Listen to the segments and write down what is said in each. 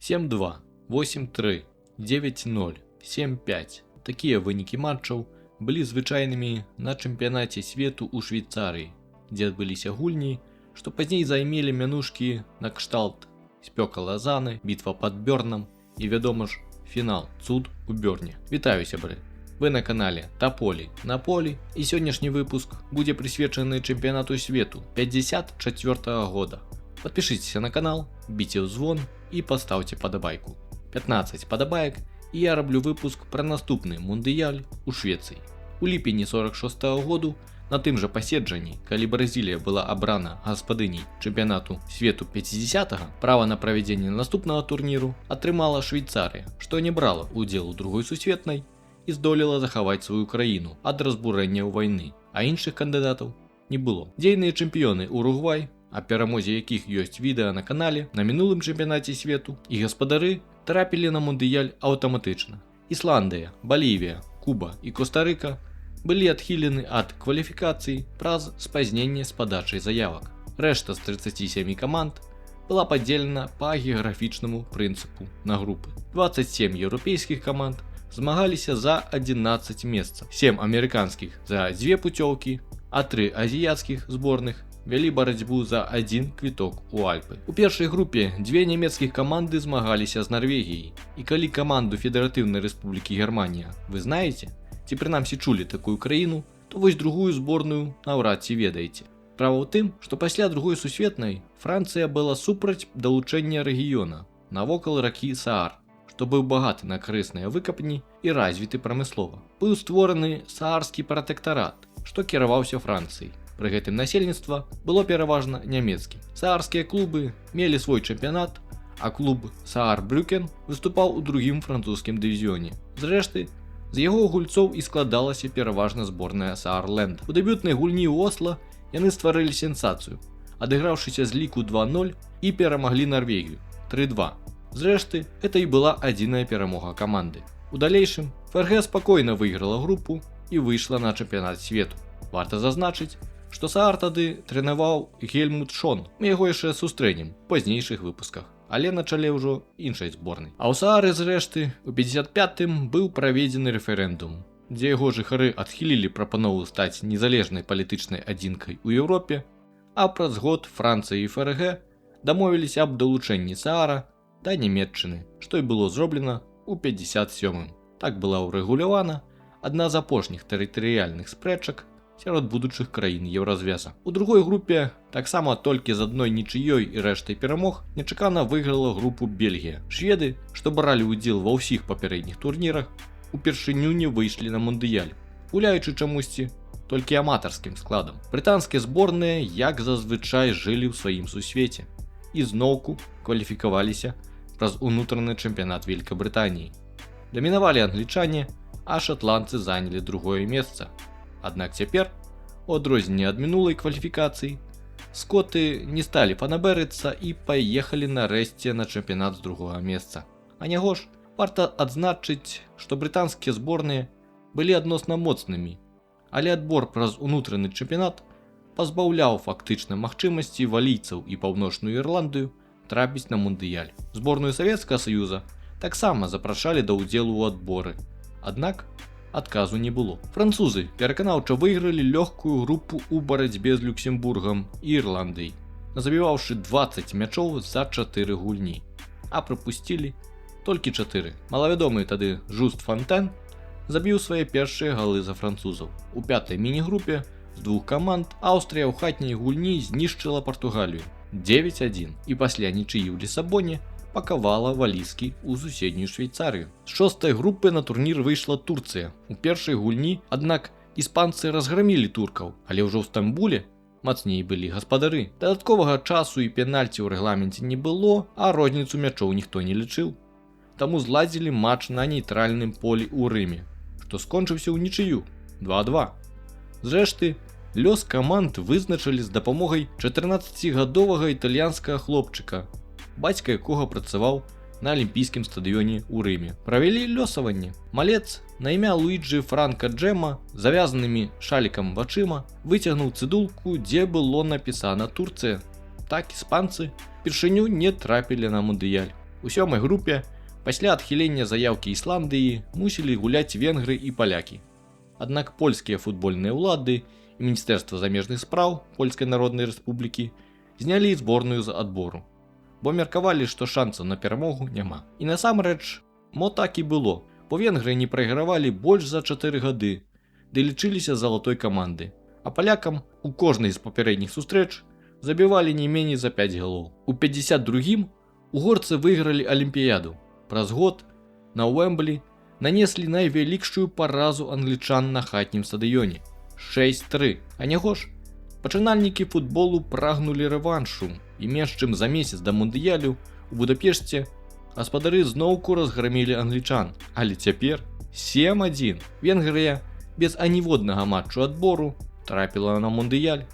7-2, 8-3, 9-0, 7-5. Такія вынікі матчаў былі звычайнымі на чэмпіянаце свету ў Швейцарыі, дзе адбыліся гульні, што пазней займелі мянушкі на кшталт спёка Лазаны, бітва пад Бёрнам і, вядома ж, фінал цуд у Бёрне. Вітаю, сябры! Вы на канале Тополі на полі, і сённяшні выпуск будзе прысвечаны чэмпіянату свету 54-го года. Подпишитесь на канал, біце ў звон і пастаўце падабайку. 15 падабаек і я раблю выпуск пра наступны мундыяль у Швецыі. У ліпені 46-го году, на тым жа паседжанні, калі Бразілія была абрана гаспадыняй чэмпіянату свету 50-го, права на правядзенне наступнага турніру атрымала Швейцарыя, што не брала ўдзел у другой сусветнай і здолела захаваць сваю краіну ад разбурэнняў вайны, а іншых кандыдатаў не было. Дзейныя чэмпіёны Уругвай, о перамозе якіх ёсць відэа на канале, на мінулым чэмпіянаце свету, і гаспадары трапілі на мундыяль аўтаматычна. Ісландыя, Балівія, Куба і Коста-Рыка былі адхілены ад кваліфікацыі праз спазненне з падачай заявак. Рэшта з 37 каманд была падзелена па геаграфічнаму прынцыпу на групы. 27 еўрапейскіх каманд змагаліся за 11 месцаў, 7 амерыканскіх за 2 пуцёўкі, а 3 азіяцкіх зборных вялі барацьбу за один квіток у Альпы. У першай групе 2 нямецкіх каманды змагаліся з Нарвегіяй, і калі каманду Федэратыўнай Рэспублікі Германія вы знаеце, ці прынамсі чулі такую краіну, то вось другую зборную наўрад ці ведаеце. Справа ў тым, што пасля другой сусветнай Францыя была супраць далучэння рэгіёна навокал ракі Саар, што быў багаты на карысныя выкапні і развіты прамыслова. Быў створаны Саарскі пратэктарат, што кіраваўся Францыяй. Пры гэтым насельніцтва было пераважна нямецкім. Саарскія клубы мелі свой чэмпіянат, а клуб Саар-Брюкен выступаў у другім французскім дывізіёне. Зрэшты, з яго гульцоў і складалася пераважна зборная Саарленда. У дэбютнай гульні ў Осло яны стварылі сенсацыю, адыграўшыся з ліку 2-0 і перамаглі Нарвегію 3-2. Зрэшты, гэта і была адзіная перамога каманды. У далейшым ФРГ спакойна выйграла групу і выйшла на чэмпіянат свету. Варта зазначыць, што Саар тады трэнаваў Гельмут Шон. Мы яго яшчэ сустрэнем у пазнейшых выпусках, але на чале ўжо іншай зборнай. А ў Саары, зрэшты, у 55-м быў праведзены рэферэндум, дзе яго жыхары адхілілі прапанову стаць незалежнай палітычнай адзінкай у Еўропе, а праз год Францыя і ФРГ дамовіліся аб далучэнні Саара да Нямецчыны, што і было зроблена ў 57-м. Так была ўрэгулявана адна з апошніх тэрытарыяльных спрэчак сярод будучых краін Еўразвяза. У другой групе, таксама толькі з адной нічыёй і рэштай перамог, нечакана выйграла групу Бельгія. Шведы, што бралі ўдзел ва ўсіх папярэдніх турнірах, упершыню не выйшлі на мундыяль, гуляючы чамусьці толькі аматарскім складам. Брытанскія зборныя, як зазвычай, жылі ў сваім сусвеце і зноўку кваліфікаваліся праз унутраны чэмпіянат Вялікабрытаніі. Дамінавалі англічане, а шатландцы занялі другое месца. Аднак цяпер, у адрозненне ад мінулай кваліфікацыі, скоты не сталі фанабэрыцца і паехалі нарэшце на чэмпіянат з другога месца. А няго ж, варта адзначыць, што брытанскія зборныя былі адносна моцнымі, але адбор праз унутраны чэмпіянат пазбаўляў фактычна магчымасці валійцаў і Паўночную Ірландыю трапіць на мундыяль. Зборную Савецкага Саюза таксама запрашалі да ўдзелу ў адборы, аднак адказу не было. Французы пераканаўча выйгралі лёгкую групу ў барацьбе з Люксембургам і Ірландыяй, забіваўшы 20 мячоў за 4 гульні, а прапусцілі толькі 4. Малавядомы тады Жуст Фантен забіў свае першыя галы за французаў. У пятай міні-групе з двух каманд Аўстрыя ў хатняй гульні знішчыла Партугалію 9-1 і пасля нічыі ў Лісабоне пакавала валіскі ў суседнюю Швейцарыю. З шостай групы на турнір выйшла Турцыя. У першай гульні, аднак, іспанцы разграмілі туркаў, але ўжо ў Стамбуле мацней былі гаспадары. Дадатковага часу і пенальці ў рэгламенце не было, а розніцу мячоў ніхто не лічыў. Таму зладзілі матч на нейтральным полі ў Рыме, што скончыўся ў нічыю 2-2. Зрэшты, лёс каманд вызначылі з дапамогай 14-гадовага італьянскага хлопчыка, бацька якога працаваў на алімпійскім стадыёне ў Рыме. Правялі лёсаванне. Малец на імя Луіджы Франка Джэма завязанымі шалікам вачыма выцягнуў цыдулку, дзе было напісана Турцыя. Так іспанцы першыню не трапілі на мундыяль. У 7-й групе пасля адхілення заяўкі Ісландыі мусілі гуляць венгры і палякі. Аднак польскія футбольныя ўлады і Міністэрства замежных спраў Польскай Народнай Рэспублікі знялі зборную з адбору, бо меркавалі, што шансаў на перамогу няма. І насамрэч, мо так і было, бо венгры не прайгравалі больш за 4 гады, ды лічыліся залатой камандай, а палякам у кожнай з папярэдніх сустрэч забівалі не меней за 5 галоў. У 52-м угорцы выйгралі Алімпіяду. Праз год на Уэмблі нанеслі найвялікшую паразу англічан на хатнім стадыёне 6-3. А няго ж, пачынальнікі футболу прагнулі рэваншу, і менш чым за месяц да мундыялю у Будапешце гаспадары зноўку разграмілі англічан, але цяпер 7-1. Венгрыя без аніводнага матчу адбору трапіла на мундыяль.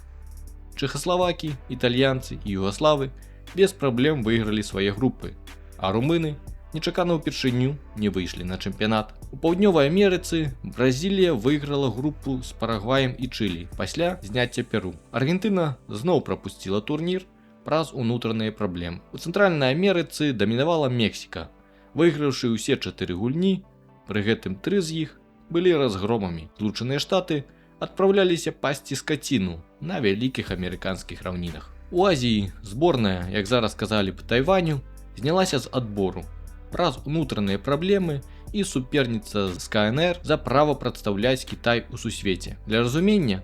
Чэхаславакі, італьянцы і югаславы без праблем выйгралі свае групы, а румыны нечакана ўпершыню не выйшлі на чэмпіянат. У Паўднёвай Амерыцы Бразілія выйграла групу з Парагваем і Чылі пасля зняцця Перу. Аргентына зноў прапусціла турнір праз унутраныя праблемы. У Цэнтральнай Амерыцы дамінавала Мексіка, выйграўшы ўсе 4 гульні, пры гэтым 3 з іх былі разгромамі. Злучаныя Штаты адпраўляліся пасці скаціну на вялікіх амерыканскіх раўнінах. У Азіі зборная, як зараз казалі б Тайваню, знялася з адбору праз унутраныя праблемы і суперніца з КНР за права прадстаўляць Кітай у сусвеце. Для разумення,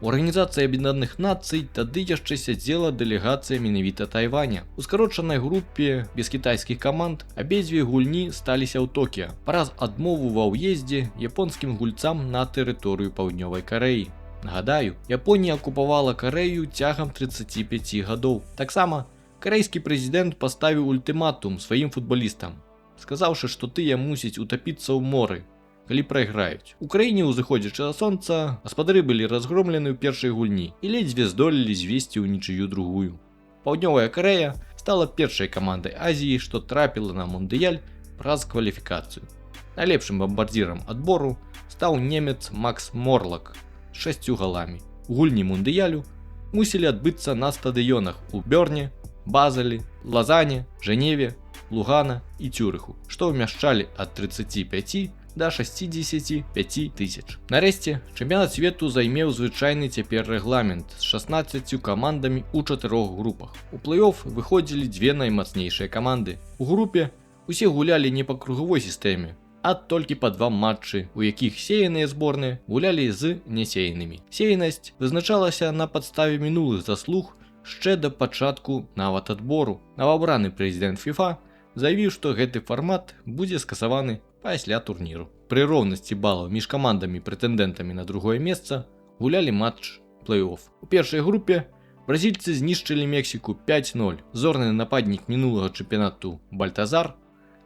у Арганізацыі Аб'яднаных Нацый тады яшчэ сядзела дэлегацыя менавіта Тайваня. У скарочанай групе без кітайскіх каманд абедзве гульні сталіся ў Токіа праз адмову ва ўездзе японскім гульцам на тэрыторыю Паўднёвай Карэі. Нагадаю, Японія акупавала Карэю цягам 35 гадоў. Таксама карэйскі прэзідэнт паставіў ультыматум сваім футбалістам, сказаўшы, што тыя мусяць утапіцца ў моры, калі прайграюць. У краіне ўзыходзячага сонца гаспадары былі разгромлены ў першай гульні і ледзьве здолелі звесці ў нічыю другую. Паўднёвая Карэя стала першай камандай Азіі, што трапіла на мундыяль праз кваліфікацыю. Найлепшым бамбардзірам адбору стаў немец Макс Морлак з 6 галамі. Гульні мундыялю мусілі адбыцца на стадыёнах у Бёрне, Базелі, Лазане, Жэневе, Лугана і Цюрыху, што ўмяшчалі ад 35 да 65 тысяч. Нарэшце, чэмпіянат свету займеў звычайны цяпер рэгламент з 16 камандамі ў 4 групах. У плэй-оф выходзілі 2 наймацнейшыя каманды. У групе усе гулялі не па кругавой сістэме, а толькі па 2 матчы, у якіх сеяныя зборныя гулялі з несеянымі. Сеянасць вызначалася на падставе мінулых заслуг яшчэ да пачатку нават адбору. Новаабраны прэзідэнт ФІФА заявіў, што гэты фармат будзе скасаваны пасля турніру. Пры роўнасці балаў між камандамі-прэтэндэнтамі на другое месца гулялі матч плэй-оф. У першай групе бразільцы знішчылі Мексіку 5-0. Зорны нападнік мінулага чэмпіянату Бальтазар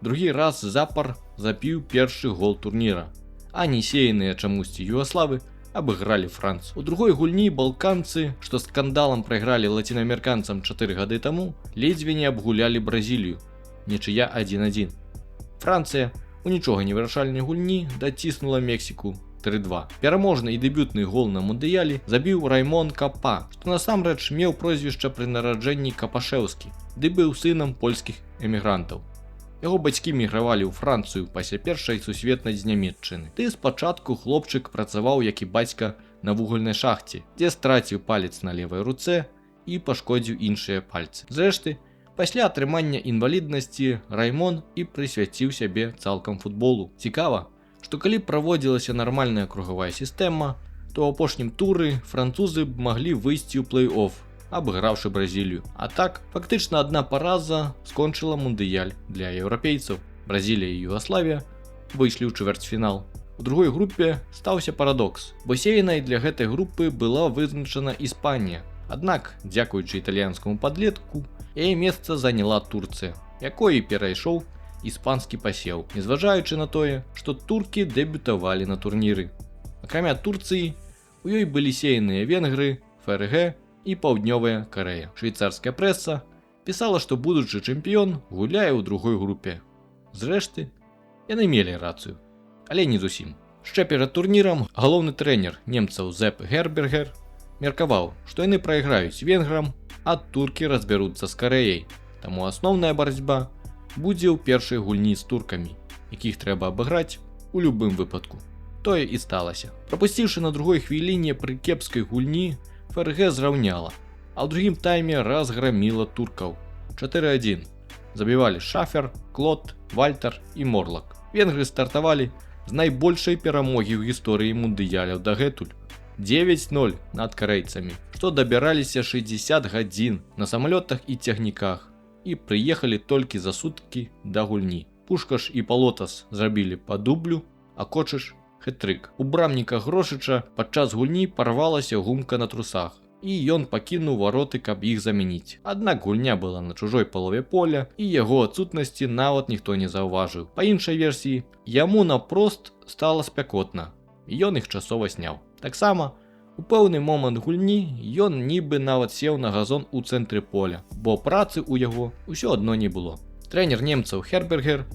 другі раз запар забіў першы гол турніра, а несеяныя чамусьці югаславы абыгралі Францыю. У другой гульні балканцы, што скандалам прайгралі лацінаамерыканцам 4 гады таму, ледзьве не абгулялі Бразілію. Нічыя 1-1. Францыя у нічога не вырашальнай гульні даціснула Мексіку 3-2. Пераможны і дэбютны гол на мундыялі забіў Раймон Капа, што насамрэч меў прозвішча пры нараджэнні Капашэўскі, ды быў сынам польскіх эмігрантаў. Яго бацькі мігравалі ў Францыю пасля першай сусветнай з Нямецчыны. Ды спачатку хлопчык працаваў, як і бацька, на вугальнай шахце, дзе страціў палец на левай руцэ і пашкодзіў іншыя пальцы. Зрэшты, пасля атрымання інваліднасці Раймон і прысвяціў сябе цалкам футболу. Цікава, што калі праводзілася нармальная кругавая сістэма, то ў апошнім туры французы б маглі выйсці ў плэй-оф, абыграўшы Бразілію. А так, фактычна адна параза скончыла мундыяль для еўрапейцаў. Бразілія і Югаславія выйшлі ў чвэрцьфінал. У другой групе стаўся парадокс, бо сеянай для гэтай групы была вызначана Іспанія. Аднак, дзякуючы італьянскаму падлетку, яе месца заняла Турцыя, якой і перайшоў іспанскі пасеў, незважаючы на тое, што туркі дэбютавалі на турніры. Акрамя Турцыі, у ёй былі сеяныя венгры, ФРГ і Паўднёвая Карэя. Швейцарская прэса пісала, што будучы чэмпіён гуляе ў другой групе. Зрэшты, яны мелі рацыю, але не зусім. Яшчэ перад турнірам галоўны трэнер немцаў Зеп Гербергер меркаваў, што яны прайграюць венграм, а туркі разбяруцца з Карэяй. Таму асноўная барацьба будзе ў першай гульні з туркамі, якіх трэба абыграць у любым выпадку. Тое і сталася. Прапусціўшы на другой хвіліне пры кепскай гульні, ФРГ зраўняла, а ў другім тайме разграміла туркаў. 4-1. Забівалі Шафер, Клод, Вальтер і Морлак. Венгры стартавалі з найбольшай перамогі ў гісторыі мундыяляў дагэтуль. 9-0 над карэйцамі, што дабіраліся 60 гадзін на самалётах і цягніках і прыехалі толькі за суткі да гульні. Пушкаш і Палотас зрабілі па дублю, а Кочыш хэт-трык. У брамніка Грошыча падчас гульні парвалася гумка на трусах, і ён пакінуў вароты, каб іх замяніць. Аднак гульня была на чужой палове поля, і яго адсутнасці нават ніхто не заўважыў. Па іншай версіі, яму напрост стала спякотна, і ён іх часова сняў. Таксама, у пэўны момант гульні ён нібы нават сеў на газон у цэнтры поля, бо працы ў яго ўсё адно не было. Трэнер немцаў Хербергер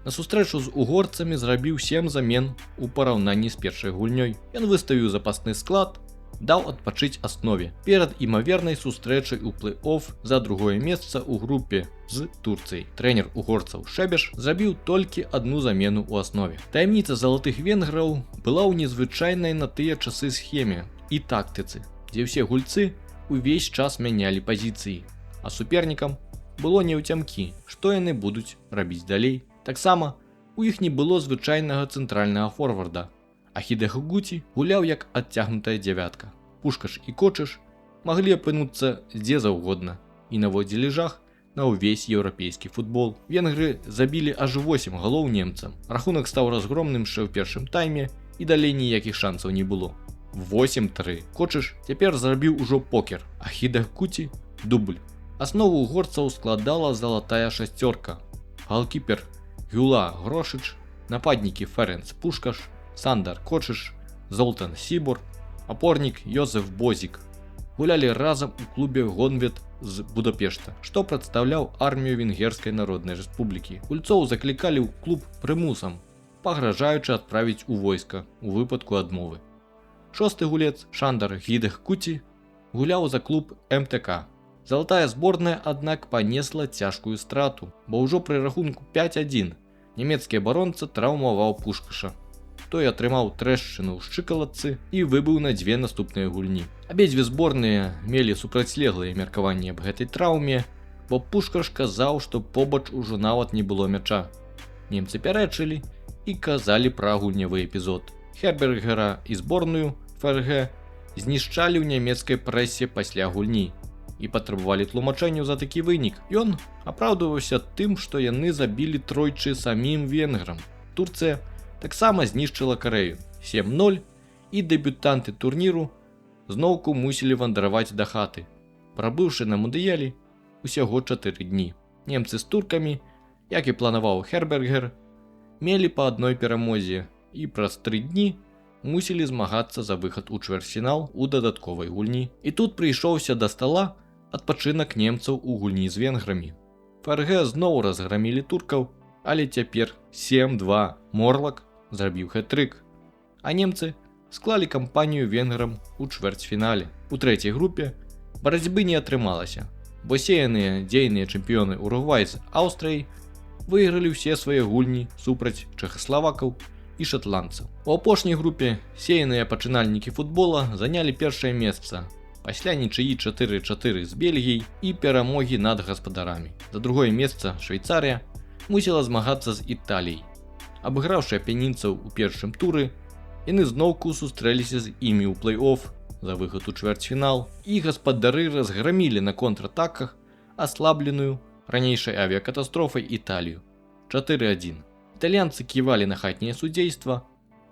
на сустрэчу з угорцамі зрабіў 7 замен у параўнанні з першай гульнёй. Ён выставіў запасны склад, даў адпачыць аснове перад імавернай сустрэчай у плэй-оф за другое месца ў групе з Турцыяй. Трэнер угорцаў Шебеш зрабіў толькі адну замену ў аснове. Таямніца залатых венграў была ў незвычайнай на тыя часы схеме і тактыцы, дзе ўсе гульцы увесь час мянялі пазіцыі, а супернікам было неўцямкі, што яны будуць рабіць далей. Таксама у іх не было звычайнага цэнтральнага форварда, а Хідэгуці гуляў як адцягнутая дзявятка. Пушкаш і Кочыш маглі апынуцца дзе заўгодна і наводзілі жах на ўвесь еўрапейскі футбол. Венгры забілі аж 8 галоў немцам. Рахунак стаў разгромным яшчэ ў першым тайме і далей ніякіх шансаў не было. 8-3. Кочыш цяпер зрабіў ужо покер, а Хідэгуці дубль. Аснову угорцаў складала залатая шасцёрка. Галкіпер Гюла Грошыч, нападнікі Ференц Пушкаш, Сандар Кочыш, Золтан Сібор, апорнік Йозеф Бозік. Гулялі разам у клубе Гонвет з Будапешта, што прадстаўляў армію Венгерскай Народнай Рэспублікі. Гульцоў заклікалі ў клуб прымусам, пагражаючы адправіць у войска у выпадку адмовы. Шосты гулец Шандар Хідэгуці гуляў за клуб МТК. Залатая зборная, аднак, панесла цяжкую страту, бо ўжо пры рахунку 5-1 нямецкі абаронца траўмаваў Пушкаша. Той атрымаў трэшчыну ў шчыкалатцы і выбыў на 2 наступныя гульні. Абедзве зборныя мелі супрацьлеглыя меркаванні аб гэтай траўме, бо Пушкаш казаў, што побач ужо нават не было мяча. Немцы пярэчылі і казалі пра гульнявы эпізод. Хербергера і зборную ФРГ знішчалі ў нямецкай прэсе пасля гульні і патрабавалі тлумачэнняў за такі вынік. Ён апраўдваўся тым, што яны забілі тройчы самім венграм. Турцыя таксама знішчыла Карэю 7-0, і дэбютанты турніру зноўку мусілі вандраваць да хаты, прабыўшы на мундыялі усяго 4 дні. Немцы з туркамі, як і планаваў Хербергер, мелі па адной перамозе і праз 3 дні мусілі змагацца за выхад у чвэрцьфінал у дадатковай гульні. І тут прыйшоўся да стала адпачынак немцаў у гульні з венграмі. ФРГ зноў разграмілі туркаў, але цяпер 7-2. Морлак зрабіў хэт-трык, а немцы склалі кампанію венграм у чвэрцьфінале. У трэцяй групе барацьбы не атрымалася, бо сеяныя дзейныя чэмпіёны Уругвай з Аўстрыяй выйгралі ўсе свае гульні супраць чэхаславакаў і шатландцаў. У апошняй групе сеяныя пачынальнікі футбола занялі першае месца пасля нічыі 4-4 з Бельгіяй і перамогі над гаспадарамі. За другое месца Швейцарыя мусіла змагацца з Італіяй. Абыграўшы апенінцаў у першым туры, яны зноўку сустрэліся з імі ў плэй-оф за выхад у чвэрцьфінал, і гаспадары разграмілі на контратаках аслабленую ранейшай авіякатастрофай Італію 4-1. Італьянцы ківалі на хатняе судзейства,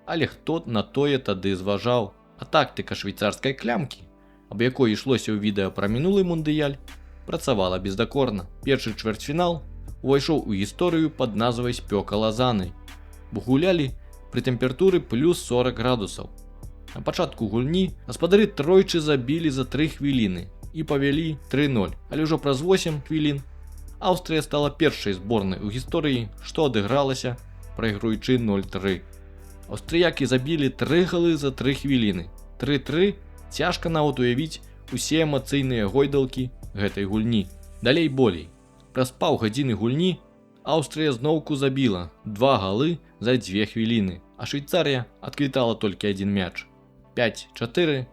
але хто на тое тады зважаў, а тактыка швейцарскай клямкі, аб якой ішлося ў відэа пра мінулы мундыяль, працавала бездакорна. Першы чвэрцьфінал увайшоў у гісторыю пад назвай спёка Лазаны, бо гулялі пры тэмпературы плюс 40 градусаў. На пачатку гульні гаспадары тройчы забілі за 3 хвіліны і павялі 3-0, але ўжо праз 8 хвілін Аўстрыя стала першай зборнай у гісторыі, што адыгралася, прайгруючы 0-3. Аўстрыякі забілі 3 галы за 3 хвіліны. 3-3 цяжка нават уявіць усе эмацыйныя гойдалкі гэтай гульні. Далей болей. Праз паўгадзіны гульні Аўстрыя зноўку забіла 2 галы за 2 хвіліны, а Швейцарія адквітала толькі 1 мяч. 5-4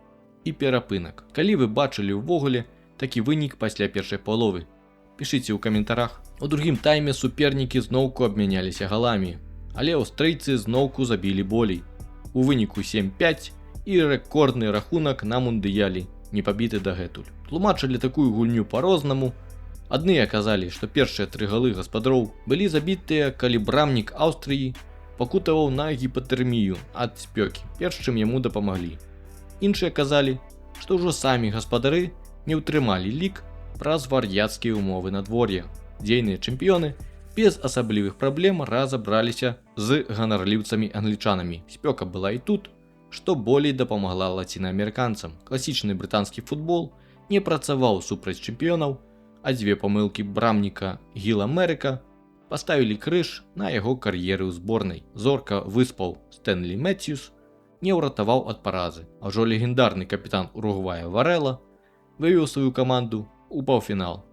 і перапынак. Калі вы бачылі ўвогуле такі вынік пасля першай паловы? Пішыце ў каментарах. У другім тайме супернікі зноўку абмяняліся галамі, але аўстрыйцы зноўку забілі болей. У выніку 7-5 і рэкордны рахунак на мундыялі не пабіты дагэтуль. Тлумачылі такую гульню па-рознаму. Адны казалі, што першыя 3 галы гаспадароў былі забітыя, калі брамнік Аўстрыі пакутаваў на гіпатэрмію ад спёкі, перш чым яму дапамаглі. Іншыя казалі, што ўжо самі гаспадары не ўтрымалі лік праз вар'яцкія ўмовы надвор'я. Дзейныя чэмпіёны без асаблівых праблем разабраліся з ганарліўцамі англічанамі. Спёка была і тут, што болей дапамагла лацінаамерыканцам. Класічны брытанскі футбол не працаваў супраць чэмпіёнаў, а 2 памылкі брамніка Гіла Меріка паставілі крыж на яго кар'еры ў зборнай. Зорка выспаў Стэнлі Мэтьюс не ўратаваў ад паразы, а ўжо легендарны капітан Уругвая Варела вывеў сваю каманду у паўфінал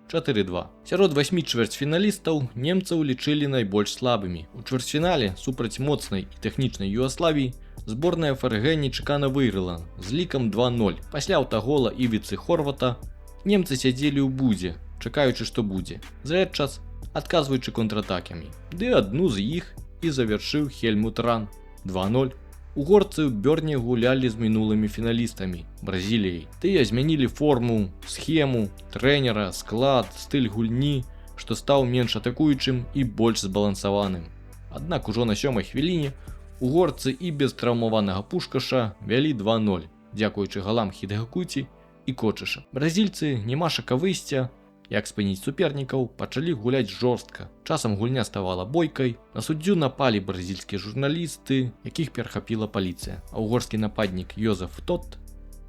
4-2. Сярод 8 чвэрцьфіналістаў немцаў лічылі найбольш слабымі. У чвэрцьфінале супраць моцнай і тэхнічнай Югаславіі зборная ФРГ нечакана выйграла з лікам 2-0. Пасля аўтагола Івіцы Хорвата немцы сядзелі ў будзе, чакаючы, што будзе. За гэты час адказваючы контратакамі. Ды адну з іх і завяршыў Хельмут Ран 2-0. Угорцы ў Бёрне гулялі з мінулымі фіналістамі Бразіліяй. Тыя змянілі форму, схему, трэнера, склад, стыль гульні, што стаў менш атакуючым і больш збалансаваным. Аднак ужо на 7-й хвіліне угорцы і без траўмаванага Пушкаша вялі 2-0, дзякуючы галам Хідэгакуці і Кочыша. Бразільцы, немашака выйсця, як спыніць супернікаў, пачалі гуляць жорстка. Часам гульня ставала бойкай, на суддзю напалі бразільскія журналісты, якіх перахапіла паліцыя, а угорскі нападнік Йозеф Тот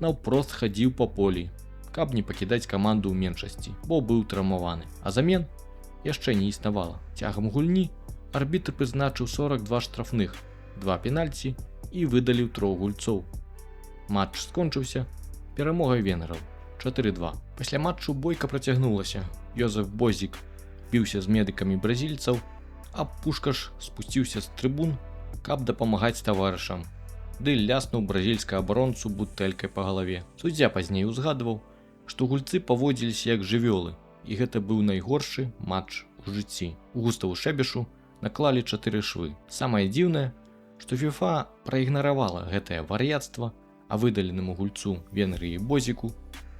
наўпрост хадзіў па полі, каб не пакідаць каманду ў меншасці, бо быў траўмаваны. А замен яшчэ не існавала. Цягам гульні арбітр прызначыў 42 штрафных, 2 пенальці і выдаліў 3 гульцоў. Матч скончыўся перамогай венграў 4-2. Пасля матчу бойка працягнулася. Йозеф Бозік біўся з медыкамі бразільцаў, а Пушкаш спусціўся з трыбун, каб дапамагаць таварышам, ды ляснуў бразільскага абаронцу бутэлькай па галаве. Суддзя пазней узгадваў, што гульцы паводзіліся як жывёлы, і гэта быў найгоршы матч у жыцці. Густаву Шэбешу наклалі 4 швы. Самае дзіўнае, што ФІФА праігнаравала гэтае вар'яцтва, а выдаленаму гульцу Венгрыі Бозіку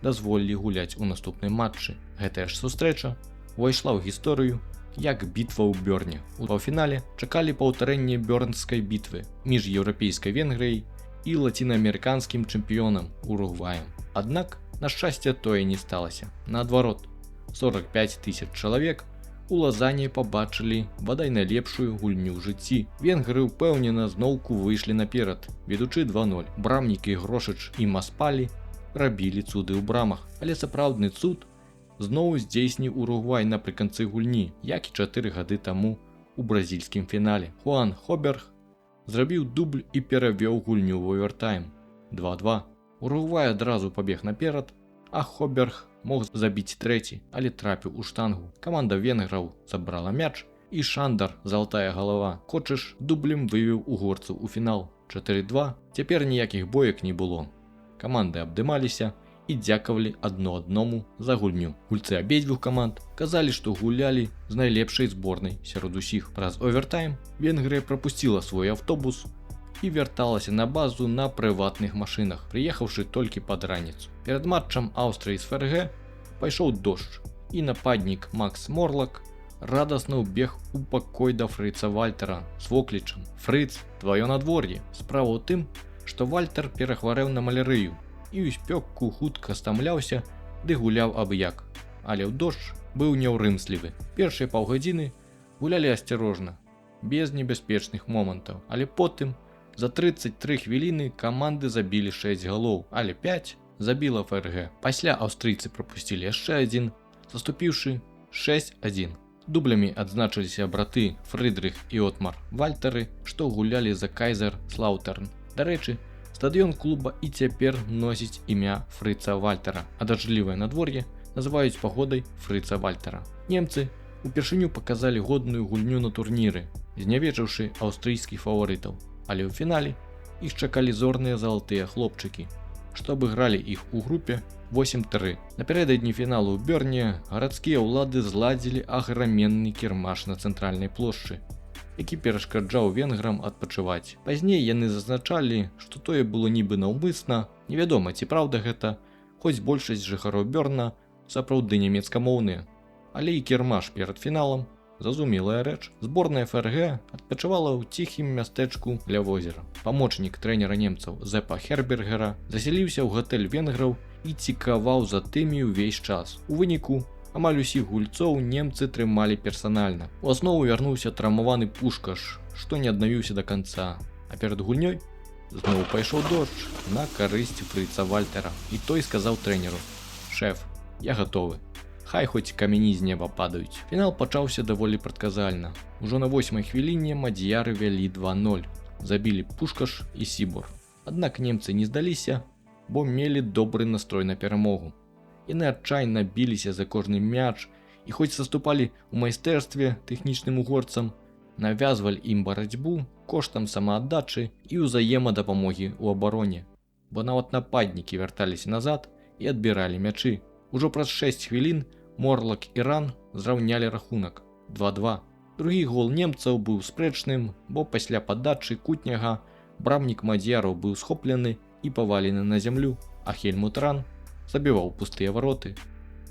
дазволілі гуляць у наступным матчы. Гэтая ж сустрэча увайшла ў гісторыю як бітва ў Бёрне. У паўфінале чакалі паўтарэнне бёрнскай бітвы між еўрапейскай Венгрыяй і лацінаамерыканскім чэмпіёнам Уругваем. Аднак, на шчасце, тое не сталася. Наадварот, 45 000 чалавек у Лазані пабачылі бадай найлепшую гульню ў жыцці. Венгры ўпэўнена зноўку выйшлі наперад, ведучы 2-0. Брамнікі Грошыч і Маспалі рабілі цуды ў брамах, але сапраўдны цуд зноў здзейсніў Уругвай напрыканцы гульні, як і 4 гады таму у бразільскім фінале. Хуан Хоберг зрабіў дубль і перавёў гульню ў овертайм 2-2. Уругвай адразу пабег наперад, а Хоберг мог забіць 3, але трапіў у штангу. Каманда венграў забрала мяч, і Шандар, золотая галава, Кочыш дублем вывеў угорцаў у фінал 4-2. Цяпер ніякіх боек не было. Каманды абдымаліся і дзякавалі адно адному за гульню. Гульцы абедзвюх каманд казалі, што гулялі з найлепшай зборнай сярод усіх. Праз овертайм Венгрыя прапусціла свой аўтобус і вярталася на базу на прыватных машынах, прыехаўшы толькі пад раніцу. Перад матчам Аўстрыі з ФРГ пайшоў дождж, і нападнік Макс Морлак радасна ўбег у пакой да Фрыца Вальтера з воклічам: «Фрыц, тваё надвор'е». Справа ў тым, што Вальтер перахварэў на малярыю і ў спёку хутка стамляўся ды гуляў абы-як. Але ў дождж быў няўрымслівы. Першыя паўгадзіны гулялі асцярожна, без небяспечных момантаў, але потым за 33 хвіліны каманды забілі 6 галоў, але 5 забіла ФРГ. Пасля аўстрыйцы прапусцілі яшчэ 1, заступіўшы 6-1. Дублямі адзначыліся браты Фрыдрых і Отмар Вальтары, што гулялі за Кайзерслаўтэрн. Дарэчы, стадыён клуба і цяпер носіць імя Фрыца Вальтера, а дажджлівае надвор'е называюць пагодай Фрыца Вальтера. Немцы упершыню паказалі годную гульню на турніры, знявечыўшы аўстрыйскіх фаварытаў, але ў фінале іх чакалі зорныя залатыя хлопчыкі, што абыгралі іх у групе 8-3. Напярэдадні фіналу ў Бёрне гарадскія ўлады зладзілі аграменны кірмаш на цэнтральнай плошчы, які перашкаджаў венграм адпачываць. Пазней яны зазначалі, што тое было нібы наўмысна, невядома ці праўда гэта, хоць большасць жыхароў Бёрна сапраўды нямецкамоўныя. Але і кірмаш перад фіналам зразумелая рэч. Зборная ФРГ адпачывала ў ціхім мястэчку ля возера. Памочнік трэнера немцаў Зепа Хербергера засяліўся ў гатэль венграў і цікаваў за тымі ўвесь час. У выніку амаль усіх гульцоў немцы трымалі персанальна. У аснову вярнуўся траўмаваны Пушкаш, што не аднавіўся да канца. А перад гульнёй зноў пайшоў дождж на карысць фрыца Вальтера. І той сказаў трэнеру: «Шэф, я гатовы. Хай хоць камяні з неба падаюць». Фінал пачаўся даволі прадказальна. Ужо на 8-й хвіліне мадзьяры вялі 2-0. Забілі Пушкаш і Сібор. Аднак немцы не здаліся, бо мелі добры настрой на перамогу. Яны адчайна біліся за кожны мяч і хоць саступалі ў майстэрстве тэхнічным угорцам, навязвалі ім барацьбу коштам самааддачы і ўзаемадапамогі ў абароне, бо нават нападнікі вярталіся назад і адбіралі мячы. Ужо праз 6 хвілін Морлак і Ран зраўнялі рахунак 2-2. Другі гол немцаў быў спрэчным, бо пасля падачы кутняга брамнік мадзьяраў быў схоплены і павалены на зямлю, а Хельмут Ран забіваў пустыя вароты.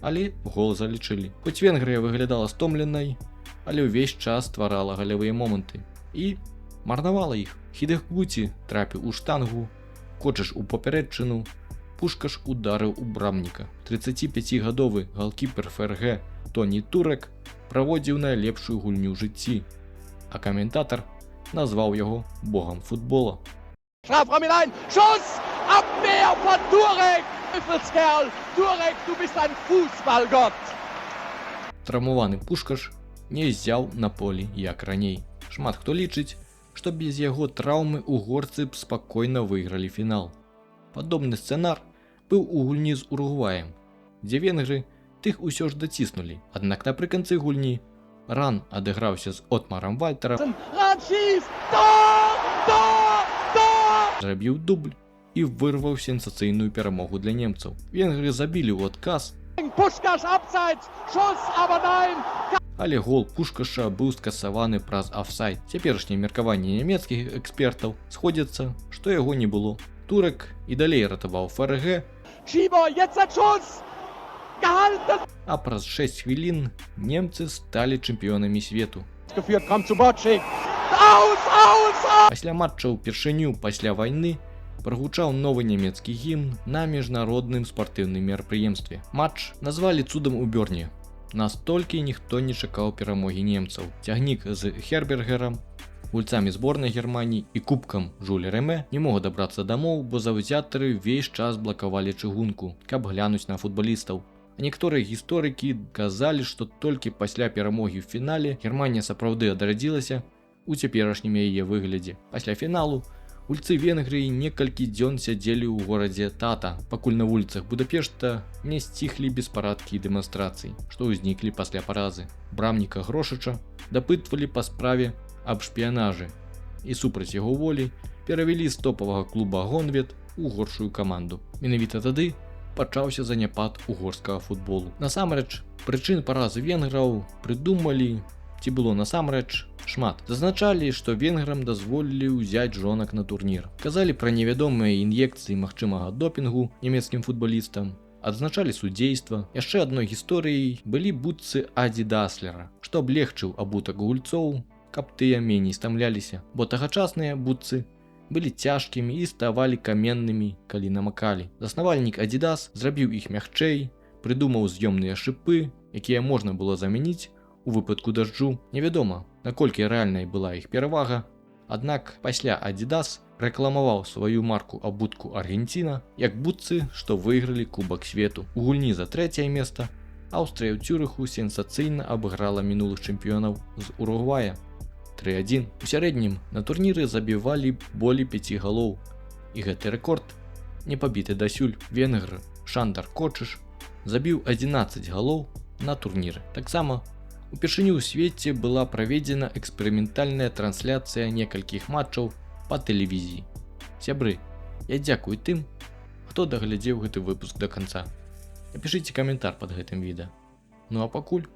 Але гол залічылі. Хоць Венгрыя выглядала стомленай, але ўвесь час стварала галявыя моманты і марнавала іх. Хідэгкуці трапіў у штангу, Кочаш у папярэдчыну, Пушкаш ударыў у брамніка. 35-гадовы галкіпер ФРГ Тоні Турек праводзіў найлепшую гульню ў жыцці, а каментатар назваў яго богам футбола. Strafraum hinein, Schuss, Abwehr von Turek, Teufelskerl, Turek, du bist ein Fußballgott. Травмаваны Пушкаш не ззяў на полі як раней. Шмат хто лічыць, што без яго траўмы угорцы б спакойна выйгралі фінал. Падобны сцэнар быў у гульні з Уругваем, дзе венгры тых усё ж даціснулі. Аднак напрыканцы гульні Ран адыграўся з Отмарам Вальтарам, зрабіў дубль і вырваў сенсацыйную перамогу для немцаў. Венгры забілі ў адказ, але гол Пушкаша быў скасаваны праз афсайд. Цяперашняе меркаванне нямецкіх экспертаў сходзяцца, што яго не было. Турек і далей ратаваў ФРГ, а праз 6 хвілін немцы сталі чэмпіёнамі свету. Пасля матча ўпершыню пасля вайны прагучаў новы нямецкі гімн на міжнародным спартыўным мерапрыемстве. Матч назвалі цудам у Бёрне. Настолькі ніхто не чакаў перамогі немцаў. Цягнік з Хербергерам, гульцамі зборнай Германіі і кубкам Жюля Рэмэ не мог дабрацца дамоў, бо заўзятары ўвесь час блакавалі чыгунку, каб глянуць на футбалістаў. А некаторыя гісторыкі казалі, што толькі пасля перамогі ў фінале Германія сапраўды адрадзілася у цяперашнім яе выглядзе. Пасля фіналу гульцы Венгрыі некалькі дзён сядзелі ў горадзе Тата, пакуль на вуліцах Будапешта не сціхлі беспарадкі і дэманстрацыі, што ўзніклі пасля паразы. Брамніка Грошача дапытвалі па справе аб шпіянажы і супраць яго волі перавялі з топавага клуба Гонвет у горшую каманду. Менавіта тады пачаўся заняпад угорскага футболу. Насамрэч, прычын паразы венграў прыдумалі, ці было насамрэч, шмат. Зазначалі, што венграм дазволілі ўзяць жонак на турнір. Казалі пра невядомыя ін'екцыі магчымага допінгу нямецкім футбалістам. Адзначалі судзейства. Яшчэ адной гісторыяй былі бутсы Аді Даслера, што аблегчыў абутак гульцоў, каб тыя меней стамляліся, бо тагачасныя бутсы былі цяжкімі і ставалі каменнымі, калі намакалі. Заснавальнік Адідас зрабіў іх мягчэй, прыдумаў з'ёмныя шыпы, якія можна было замяніць у выпадку дажджу. Невядома, наколькі рэальнай была іх перавага, аднак пасля Адідас рэкламаваў сваю марку абутку Аргенціна як бутсы, што выйгралі Кубак свету. У гульні за 3-е месца Аўстрыя ў Цюрыху сенсацыйна абыграла мінулых чэмпіёнаў з Уругвая 3-1. У сярэднім на турніры забівалі болей 5 галоў, і гэты рэкорд не пабіты дасюль. Венгр Шандар Кочаш забіў 11 галоў на турніры. Таксама Упершыню ў свеце была праведзена эксперыментальная трансляцыя некалькіх матчаў па тэлевізіі. Сябры, я дзякую тым, хто даглядзеў гэты выпуск да канца. Напішыце каментар пад гэтым відэа. Ну а пакуль.